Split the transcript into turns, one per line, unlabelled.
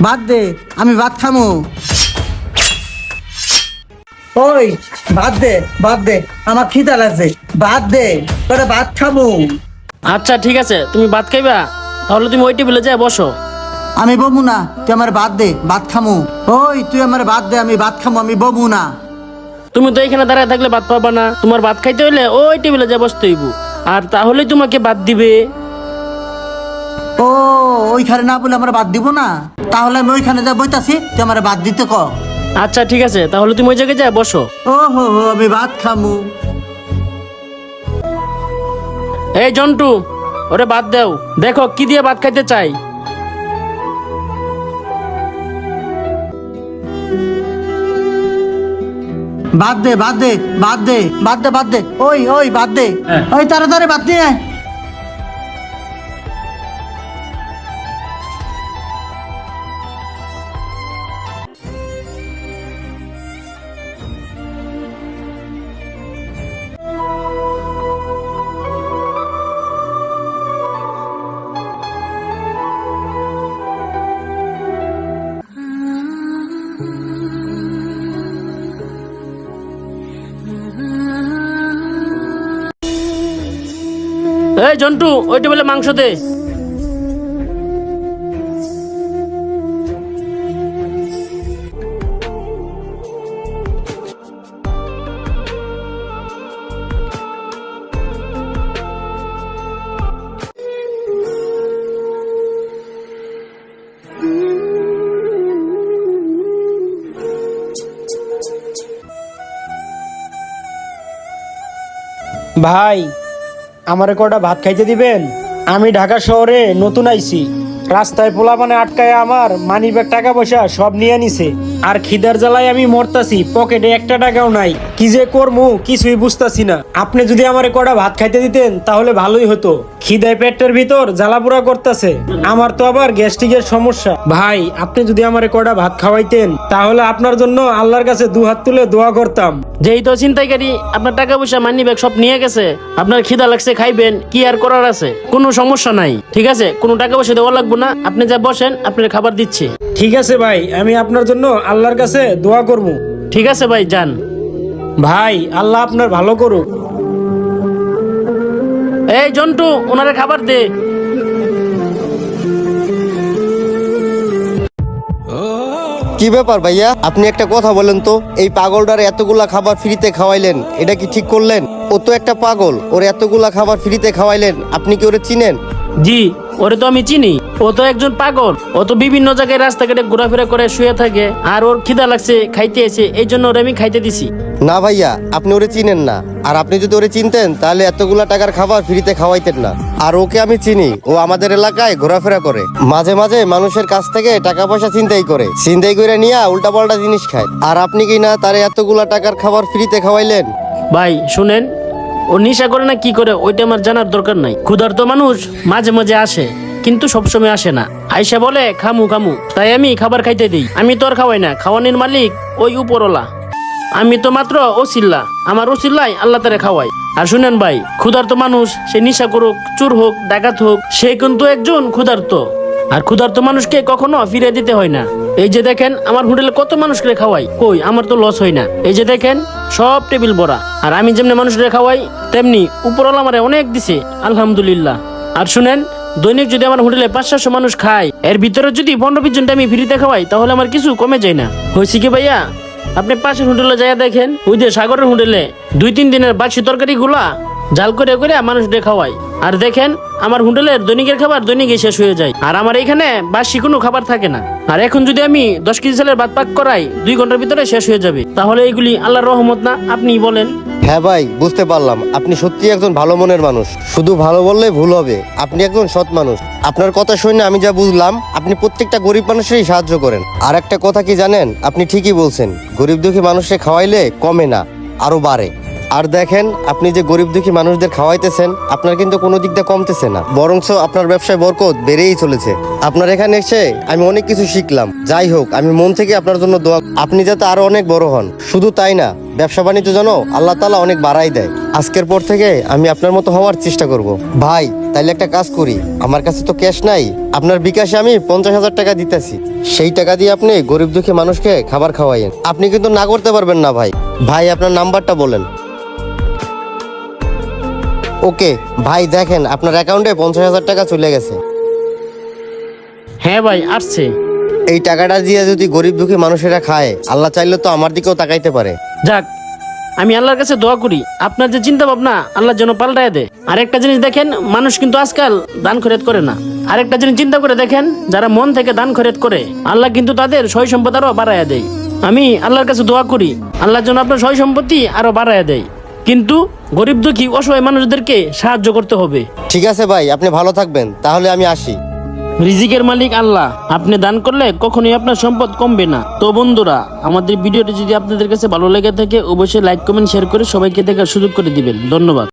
ভাত দে, আমি ভাত খামু। ওই ভাত দে, ভাত দে, আমার খিদা লাগছে, ভাত দে, তোরা ভাত খামু।
আচ্ছা ঠিক আছে, তুমি ভাত খাইবা, তাহলে তুমি ওই টেবিলে যাই বসো।
আমি বমু না, তুই আমার ভাত দে, ভাত খামু। ওই তুই আমার ভাত দে, আমি ভাত খামু, আমি বমু না।
তুমি তো এখানে দাঁড়ায় থাকলে ভাত পাবা না, তোমার ভাত খাইতে হইলে ওই টেবিলে যা বসতে হইব, আর তাহলেই তোমাকে ভাত দিবে।
ও ওইখানে না বলে আমার ভাত দিব না, তাহলে আমি ওইখানে যা বইতাছি, তুই আমার ভাত দিতে ক।
আচ্ছা ঠিক আছে, তাহলে তুমি ওই জায়গায় যা বসো।
ও হো হো, আমি ভাত খামু।
এই জন্টু, ওরে ভাত দাও, দেখো কি দিয়ে ভাত খাইতে চাই।
ভাত দে, ভাত দে, ভাত দে, ভাত দে, ভাত দে, ওই ওই ভাত দে, ওই তাড়াতাড়ি ভাত নিয়ে আয়।
এই জন্টু, ওই টেবিলে মাংস দে।
ভাই, আমারে কটা ভাত খাইতে দিবেন? আমি ঢাকা শহরে নতুন আইছি, রাস্তায় পোলাপানে আটকায় আমার মানিব্যাগ টাকা পয়সা সব নিয়ে নিছে, আর খিদার জ্বালায় আমি মরতাছি, পকেটে একটা টাকাও নাই। কি যে করমু কিছুই বুঝতাছি না। আপনি যদি আমারে কটা ভাত খাইতে দিতেন তাহলে ভালোই হতো। খিদায় পেটের ভিতর জ্বালাপুরা করতেছে, আমার তো আবার গ্যাস্ট্রিকের সমস্যা। ভাই, আপনি যদি আমারে কটা ভাত খাওয়াইতেন তাহলে আপনার জন্য আল্লাহর কাছে দুহাত তুলে দোয়া করতাম।
যেই তো ছিনতাইকারী আপনার টাকা পয়সা মানি ব্যাগ সব নিয়ে গেছে, আপনার খিদা লাগছে, খাইবেন, কি আর করার আছে? কোনো সমস্যা নাই, ঠিক আছে, কোনো টাকা পয়সা দেওয়া লাগবে না, আপনি যা বসেন, আপনার খাবার দিচ্ছি।
ঠিক আছে ভাই, আমি আপনার জন্য আল্লাহর কাছে দোয়া করব।
ঠিক আছে ভাই, যান।
ভাই, আল্লাহ আপনার ভালো করুক।
এই জন্টু, ওনারে খাবার দে।
কি ব্যাপার ভাইয়া, আপনি একটা কথা বলেন তো, এই পাগলটার এতগুলা খাবার ফ্রিতে খাওয়াইলেন, এটা কি ঠিক করলেন? ও তো একটা পাগল, ওর এতগুলা খাবার ফ্রিতে খাওয়াইলেন, আপনি কি ওরে চিনেন?
জি, ওরে তো আমি চিনি, ও তো একজন পাগল, ও তো বিভিন্ন জায়গায় রাস্তাঘাটে ঘোরাফেরা করে শুয়ে থাকে, আর ওর খিদা লাগছে, খাইতে এসে, এই জন্য ওরে আমি খাইতে দিছি।
না ভাইয়া, আপনি ওরে চিনেন না, আর আপনি যদি ওরে চিনতেন তাহলে এতগুলা টাকার খাবার ফ্রিতে খাওয়াইতেন না। আর ওকে আমি চিনি, ও আমাদের এলাকায় ঘোরাফেরা করে, মাঝে মাঝে মানুষের কাছ থেকে টাকা পয়সা ছিনতাই করে, ছিনতাই করে নিয়ে উল্টা পাল্টা জিনিস খায়। আর আপনি কি না তার এতগুলা টাকার খাবার ফ্রিতে খাওয়াইলেন?
ভাই শুনেন, ও নেশা করে না কি করে ওইটা আমার জানার দরকার নাই। ক্ষুধার্ত মানুষ মাঝে মাঝে আসে, কিন্তু সবসময় আসে না, আইসা বলে খামু খামু, তাই আমি খাবার খাইতে দিই। আমি তো আর খাওয়াই না, খাওয়ানোর মালিক ওই উপরওয়ালা, আমি তো মাত্র ওসিল্লা, আমার ওসিল্লাই আল্লাহ তারে খাওয়াই। আর শুনেন ভাই, ক্ষুধার্ত মানুষ সে নেশা করুক, চোর হোক, ডাকাত হোক, সে কিন্তু একজন ক্ষুধার্ত, আর ক্ষুধার্ত মানুষকে কখনো ফিরে দিতে হয় না। এই যে দেখেন আমার হোটেলে কত মানুষকে খাওয়াই, কই আমার তো লস হয় না। এই যে দেখেন সব টেবিল ভরা, আর আমি যেমনি মানুষকে খাওয়াই তেমনি উপরওয়ালা আমারে অনেক দিছে, আলহামদুলিল্লাহ। আর শুনেন, দৈনিক যদি আমার হোটেলে 500 মানুষ খায়, এর ভিতরে যদি 15-20 জনটা আমি ফ্রিতে খাওয়াই, তাহলে আমার কিছু কমে যায় না। হয়েছে কি ভাইয়া, আপনি পাশের হোটেলে যাইয়া দেখেন, ওই যে সাগরের হোটেলে 2-3 দিনের বাসি তরকারি গুলা জাল করে করে মানুষদের খাওয়াই, আর দেখেন আমার হোটেলের দৈনিকের খাবার দৈনিকই শেষ হয়ে যায়, আর আমার এখানে বাসি কোনো খাবার থাকে না। আর এখন যদি আমি 10 কেজি চালের ভাত পাক করাই, 2 ঘন্টার ভিতরে শেষ হয়ে যাবে। তাহলে এইগুলি আল্লাহর রহমত না? আপনি বলেন।
হ্যাঁ ভাই, বুঝতে পারলাম, আপনি সত্যি একজন ভালো মনের মানুষ। শুধু ভালো বললে ভুল হবে, আপনি একজন সৎ মানুষ। আপনার কথা শুনে আমি যা বুঝলাম, আপনি প্রত্যেকটা গরিব মানুষেরই সাহায্য করেন। আর একটা কথা কি জানেন, আপনি ঠিকই বলছেন, গরিব দুঃখী মানুষকে খাওয়াইলে কমে না, আরো বাড়ে। আর দেখেন, আপনি যে গরিব দুঃখী মানুষদের খাওয়াইতেছেন, আপনার কিন্তু কোনো দিক দিয়ে কমতেছে না, বরঞ্চ আপনার ব্যবসায় বরকত বেড়েই চলেছে। আপনার এখানে এসে আমি অনেক কিছু শিখলাম। যাই হোক, আমি মন থেকে আপনার জন্য দোয়া, আপনি যাতে আরো অনেক বড় হন। শুধু তাই না, ব্যবসা বাণিজ্য যেন আল্লাহ তাআলা অনেক বাড়াই দেয়। আজকের পর থেকে আমি আপনার মতো হওয়ার চেষ্টা করব। ভাই, তাইলে একটা কাজ করি, আমার কাছে তো ক্যাশ নাই, আপনার বিকাশে আমি 50,000 টাকা দিতেছি, সেই টাকা দিয়ে আপনি গরিব দুঃখী মানুষকে খাবার খাওয়াইয়েন। আপনি কিন্তু না করতে পারবেন না ভাই। ভাই আপনার নাম্বারটা বলেন। ওকে ভাই, দেখেন আপনার অ্যাকাউন্টে 50,000 টাকা চলে গেছে।
হ্যাঁ ভাই, আসছে।
এই টাকাটা দিয়ে যদি গরিব দুঃখী মানুষেরা খায়, আল্লাহ চাইলে তো আমার দিকেও তাকাইতে পারে।
যাক, আমি আল্লাহর কাছে দোয়া করি আপনার যে চিন্তা ভাবনা আল্লাহ যেন পাল্টায় দেয়। আরেকটা জিনিস দেখেন, মানুষ কিন্তু আজকাল দান খয়রাত করে না। আরেকটা জিনিস চিন্তা করে দেখেন, যারা মন থেকে দান খয়রাত করে আল্লাহ কিন্তু তাদের সয় সম্পদ আরো বাড়াইয়া দেয়। আমি আল্লাহর কাছে দোয়া করি আল্লাহ যেন আপনার সয় সম্পত্তি আরো বাড়াইয়া দেয়, কিন্তু গরিব দুঃখী অসহায় মানুষদেরকে সাহায্য করতে হবে।
ঠিক আছে ভাই, আপনি ভালো থাকবেন, তাহলে আমি আসি।
রিজিকের মালিক আল্লাহ, আপনি দান করলে কখনোই আপনার সম্পদ কমবে না। তো বন্ধুরা, আমাদের ভিডিওটি যদি আপনাদের কাছে ভালো লেগে থাকে অবশ্যই লাইক কমেন্ট শেয়ার করে সবাইকে দেখার সুযোগ করে দিবেন। ধন্যবাদ।